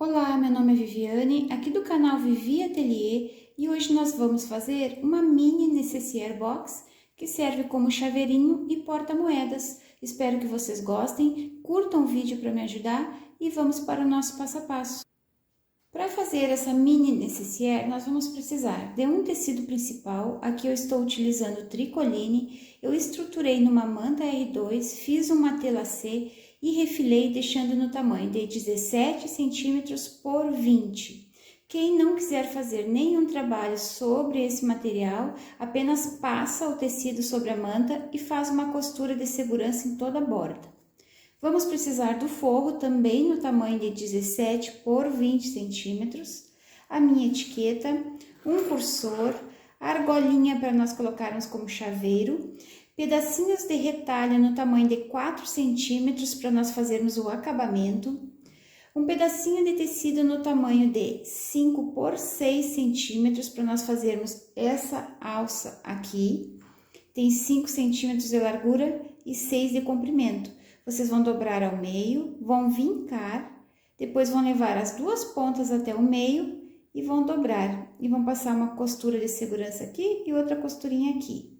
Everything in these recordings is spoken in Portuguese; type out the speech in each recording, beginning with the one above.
Olá, meu nome é Viviane, aqui do canal Vivi Atelier, e hoje nós vamos fazer uma mini necessaire box que serve como chaveirinho e porta-moedas. Espero que vocês gostem, curtam o vídeo para me ajudar e vamos para o nosso passo a passo. Para fazer essa mini necessaire, nós vamos precisar de um tecido principal. Aqui eu estou utilizando tricoline. Eu estruturei numa manta R2, fiz um matelassé e refilei deixando no tamanho de 17 centímetros por 20. Quem não quiser fazer nenhum trabalho sobre esse material, apenas passa o tecido sobre a manta e faz uma costura de segurança em toda a borda. Vamos precisar do forro também no tamanho de 17 por 20 centímetros, a minha etiqueta, um cursor, argolinha para nós colocarmos como chaveiro, pedacinhos de retalho no tamanho de 4 centímetros para nós fazermos o acabamento, um pedacinho de tecido no tamanho de 5 por 6 centímetros para nós fazermos essa alça aqui, tem 5 centímetros de largura e 6 de comprimento. Vocês vão dobrar ao meio, vão vincar, depois vão levar as duas pontas até o meio e vão dobrar. E vão passar uma costura de segurança aqui e outra costurinha aqui.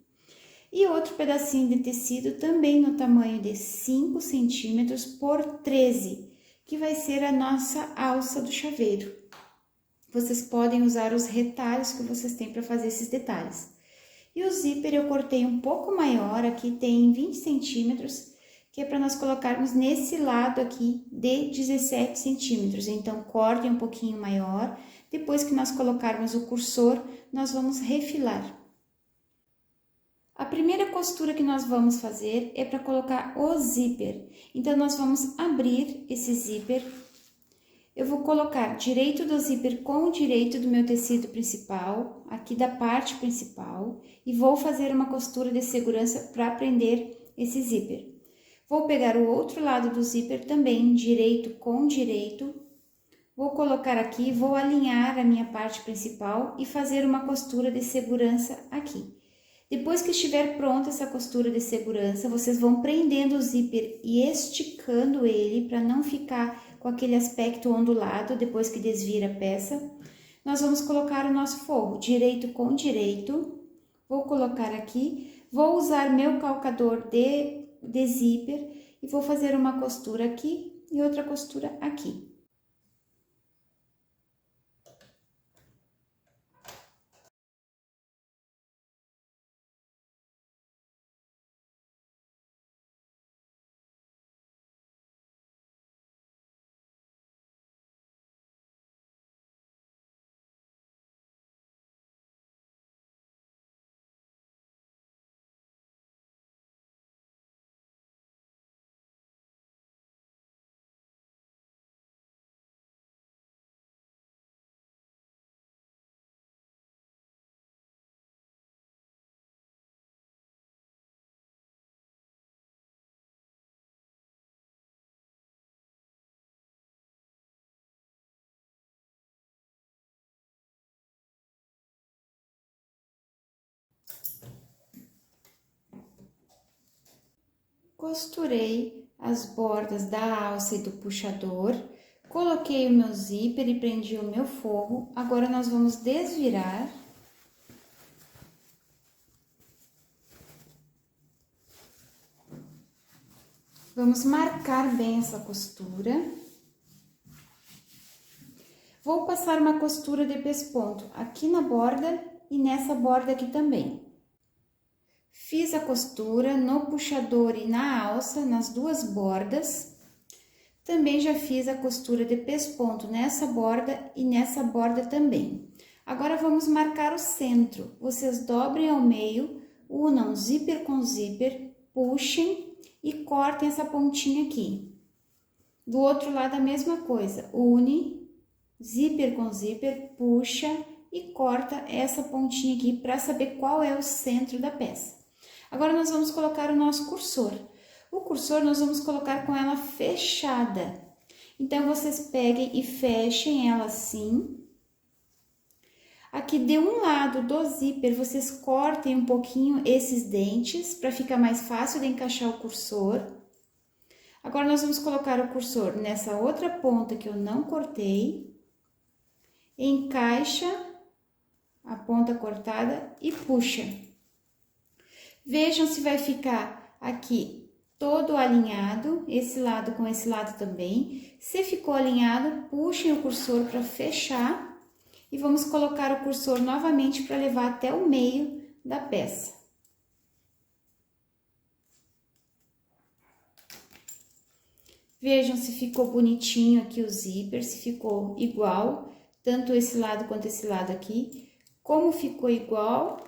E outro pedacinho de tecido também no tamanho de 5 centímetros por 13, que vai ser a nossa alça do chaveiro. Vocês podem usar os retalhos que vocês têm para fazer esses detalhes. E o zíper eu cortei um pouco maior, aqui tem 20 centímetros, que é para nós colocarmos nesse lado aqui de 17 centímetros. Então, cortem um pouquinho maior. Depois que nós colocarmos o cursor, nós vamos refilar. A primeira costura que nós vamos fazer é para colocar o zíper. Então, nós vamos abrir esse zíper. Eu vou colocar direito do zíper com o direito do meu tecido principal, aqui da parte principal, e vou fazer uma costura de segurança para prender esse zíper. Vou pegar o outro lado do zíper também, direito com direito, vou colocar aqui, vou alinhar a minha parte principal e fazer uma costura de segurança aqui. Depois que estiver pronta essa costura de segurança, vocês vão prendendo o zíper e esticando ele para não ficar com aquele aspecto ondulado depois que desvira a peça. Nós vamos colocar o nosso forro, direito com direito, vou colocar aqui, vou usar meu calcador de zíper e vou fazer uma costura aqui e outra costura aqui. Costurei as bordas da alça e do puxador, coloquei o meu zíper e prendi o meu forro. Agora, nós vamos desvirar. Vamos marcar bem essa costura. Vou passar uma costura de pesponto aqui na borda e nessa borda aqui também. Fiz a costura no puxador e na alça, nas duas bordas. Também já fiz a costura de pesponto nessa borda e nessa borda também. Agora, vamos marcar o centro. Vocês dobrem ao meio, unam zíper com zíper, puxem e cortem essa pontinha aqui. Do outro lado, a mesma coisa. Une, zíper com zíper, puxa e corta essa pontinha aqui para saber qual é o centro da peça. Agora, nós vamos colocar o nosso cursor. O cursor nós vamos colocar com ela fechada. Então, vocês peguem e fechem ela assim. Aqui de um lado do zíper, vocês cortem um pouquinho esses dentes para ficar mais fácil de encaixar o cursor. Agora, nós vamos colocar o cursor nessa outra ponta que eu não cortei, encaixa a ponta cortada e puxa. Vejam se vai ficar aqui todo alinhado, esse lado com esse lado também. Se ficou alinhado, puxem o cursor para fechar e vamos colocar o cursor novamente para levar até o meio da peça. Vejam se ficou bonitinho aqui o zíper, se ficou igual, tanto esse lado quanto esse lado aqui. Como ficou igual,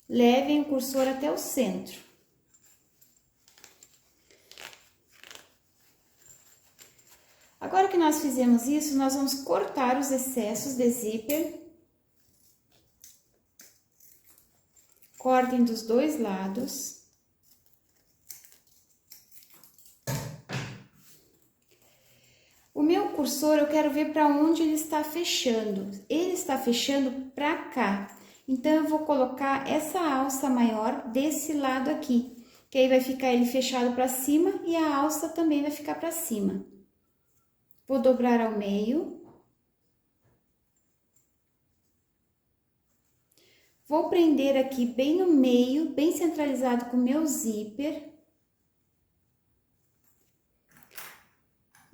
levem o cursor até o centro. Agora que nós fizemos isso, nós vamos cortar os excessos de zíper. Cortem dos dois lados. O meu cursor, eu quero ver para onde ele está fechando. Ele está fechando para cá. Então, eu vou colocar essa alça maior desse lado aqui. Que aí vai ficar ele fechado para cima e a alça também vai ficar para cima. Vou dobrar ao meio. Vou prender aqui bem no meio, bem centralizado com o meu zíper.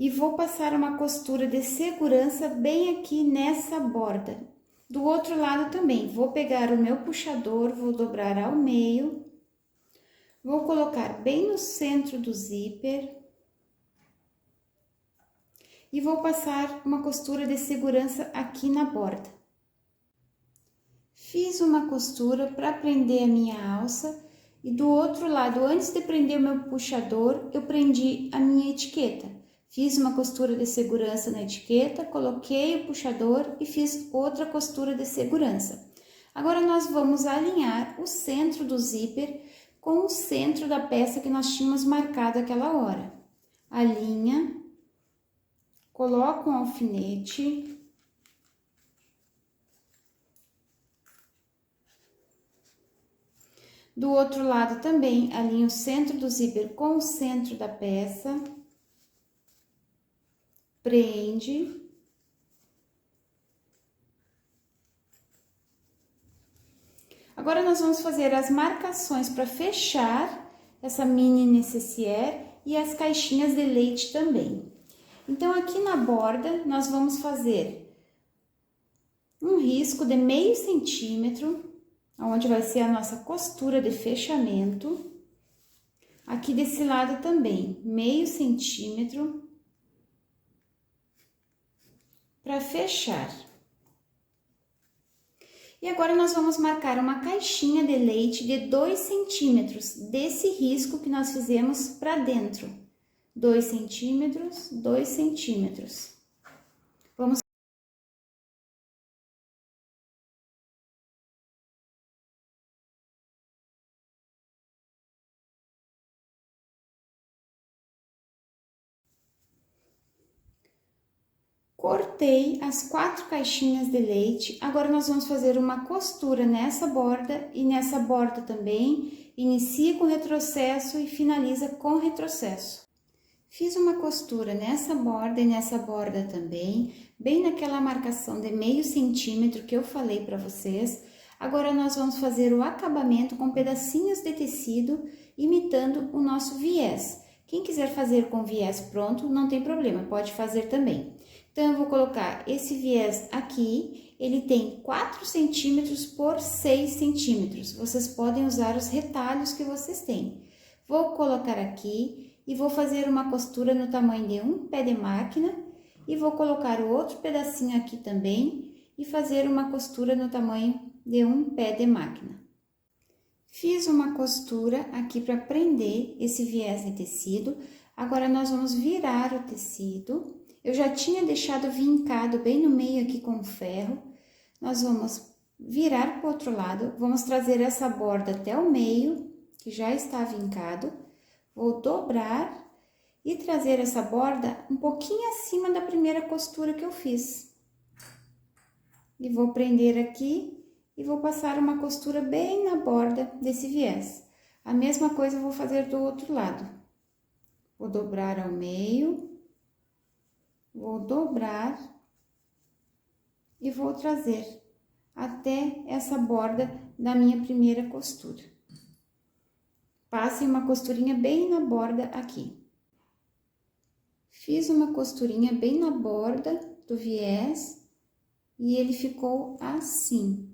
E vou passar uma costura de segurança bem aqui nessa borda. Do outro lado também, vou pegar o meu puxador, vou dobrar ao meio. Vou colocar bem no centro do zíper. E vou passar uma costura de segurança aqui na borda. Fiz uma costura para prender a minha alça. E do outro lado, antes de prender o meu puxador, eu prendi a minha etiqueta. Fiz uma costura de segurança na etiqueta, coloquei o puxador e fiz outra costura de segurança. Agora, nós vamos alinhar o centro do zíper com o centro da peça que nós tínhamos marcado aquela hora. Alinha, coloca um alfinete. Do outro lado também, alinha o centro do zíper com o centro da peça. Prende. Agora, nós vamos fazer as marcações para fechar essa mini necessaire e as caixinhas de leite também. Então, aqui na borda, nós vamos fazer um risco de meio centímetro, onde vai ser a nossa costura de fechamento. Aqui desse lado também, meio centímetro. Para fechar. E agora, nós vamos marcar uma caixinha de leite de 2 centímetros, desse risco que nós fizemos para dentro. 2 centímetros, 2 centímetros. Vamos... Cortei as 4 caixinhas de leite, agora nós vamos fazer uma costura nessa borda e nessa borda também, inicia com retrocesso e finaliza com retrocesso. Fiz uma costura nessa borda e nessa borda também, bem naquela marcação de meio centímetro que eu falei para vocês. Agora, nós vamos fazer o acabamento com pedacinhos de tecido, imitando o nosso viés. Quem quiser fazer com viés pronto, não tem problema, pode fazer também. Então, eu vou colocar esse viés aqui, ele tem 4 centímetros por 6 centímetros. Vocês podem usar os retalhos que vocês têm. Vou colocar aqui e vou fazer uma costura no tamanho de um pé de máquina. E vou colocar o outro pedacinho aqui também e fazer uma costura no tamanho de um pé de máquina. Fiz uma costura aqui para prender esse viés de tecido. Agora, nós vamos virar o tecido. Eu já tinha deixado vincado bem no meio aqui com o ferro. Nós vamos virar para o outro lado, vamos trazer essa borda até o meio, que já está vincado. Vou dobrar e trazer essa borda um pouquinho acima da primeira costura que eu fiz. E vou prender aqui e vou passar uma costura bem na borda desse viés. A mesma coisa eu vou fazer do outro lado. Vou dobrar ao meio, vou dobrar e vou trazer até essa borda da minha primeira costura. Passe uma costurinha bem na borda aqui. Fiz uma costurinha bem na borda do viés e ele ficou assim.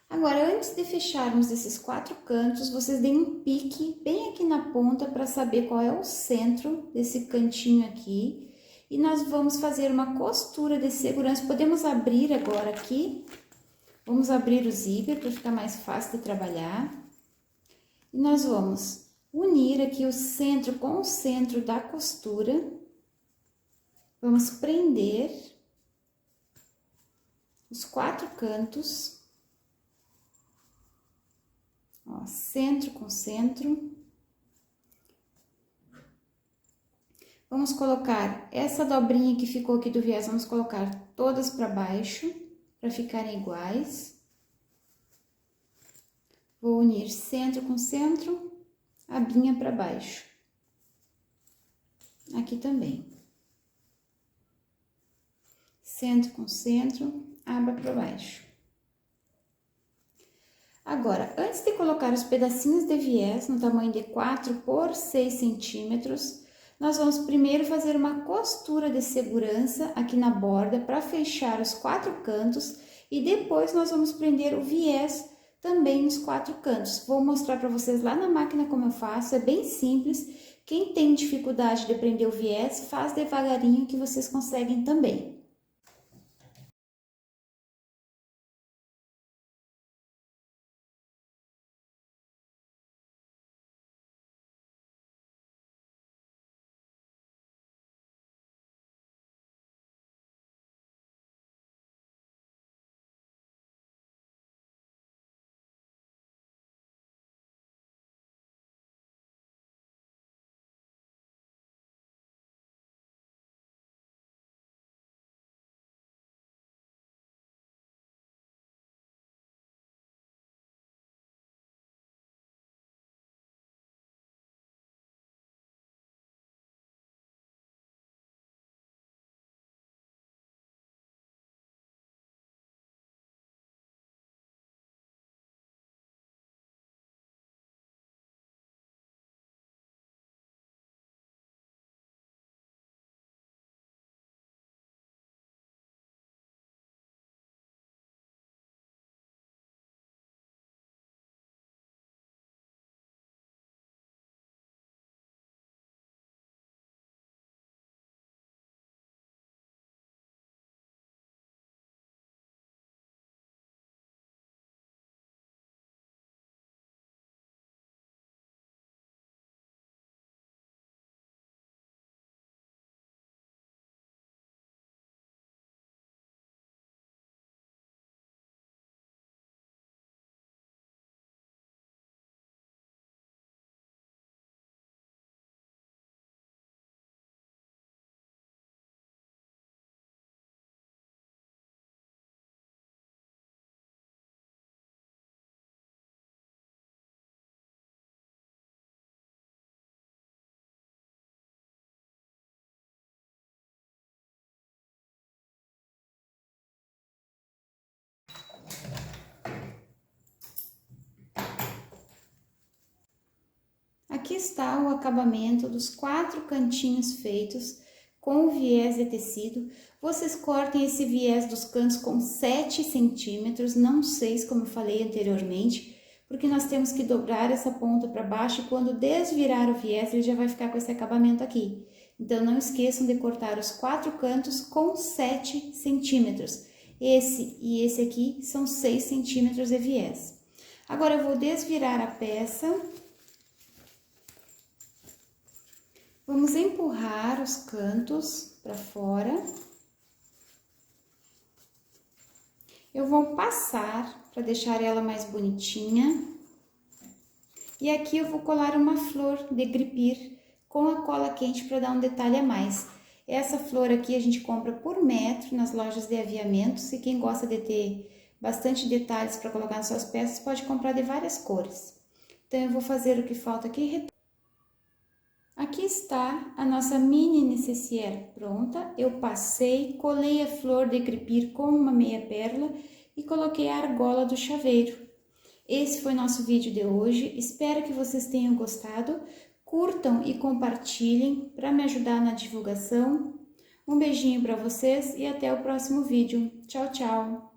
Agora, antes de fecharmos esses 4 cantos, vocês deem um pique bem aqui na ponta para saber qual é o centro desse cantinho aqui. E nós vamos fazer uma costura de segurança. Podemos abrir agora aqui. Vamos abrir o zíper para ficar mais fácil de trabalhar. E nós vamos unir aqui o centro com o centro da costura. Vamos prender os 4 cantos. Ó, centro com centro. Vamos colocar essa dobrinha que ficou aqui do viés, vamos colocar todas para baixo, para ficarem iguais. Vou unir centro com centro, abinha para baixo. Aqui também. Centro com centro, aba para baixo. Agora, antes de colocar os pedacinhos de viés no tamanho de 4 por 6 centímetros, nós vamos primeiro fazer uma costura de segurança aqui na borda para fechar os 4 cantos e depois nós vamos prender o viés também nos 4 cantos. Vou mostrar para vocês lá na máquina como eu faço, é bem simples. Quem tem dificuldade de prender o viés, faz devagarinho que vocês conseguem também. Aqui está o acabamento dos 4 cantinhos feitos com o viés de tecido. Vocês cortem esse viés dos cantos com 7 centímetros, não 6, como eu falei anteriormente, porque nós temos que dobrar essa ponta para baixo e quando desvirar o viés, ele já vai ficar com esse acabamento aqui. Então, não esqueçam de cortar os 4 cantos com 7 centímetros. Esse e esse aqui são 6 centímetros de viés. Agora, eu vou desvirar a peça. Vamos empurrar os cantos para fora. Eu vou passar para deixar ela mais bonitinha. E aqui eu vou colar uma flor de gripir com a cola quente para dar um detalhe a mais. Essa flor aqui a gente compra por metro nas lojas de aviamentos e quem gosta de ter bastante detalhes para colocar nas suas peças pode comprar de várias cores. Então, eu vou fazer o que falta aqui. Aqui está a nossa mini necessaire pronta. Eu passei, colei a flor de crepir com uma meia pérola e coloquei a argola do chaveiro. Esse foi nosso vídeo de hoje, espero que vocês tenham gostado. Curtam e compartilhem para me ajudar na divulgação. Um beijinho para vocês e até o próximo vídeo. Tchau, tchau!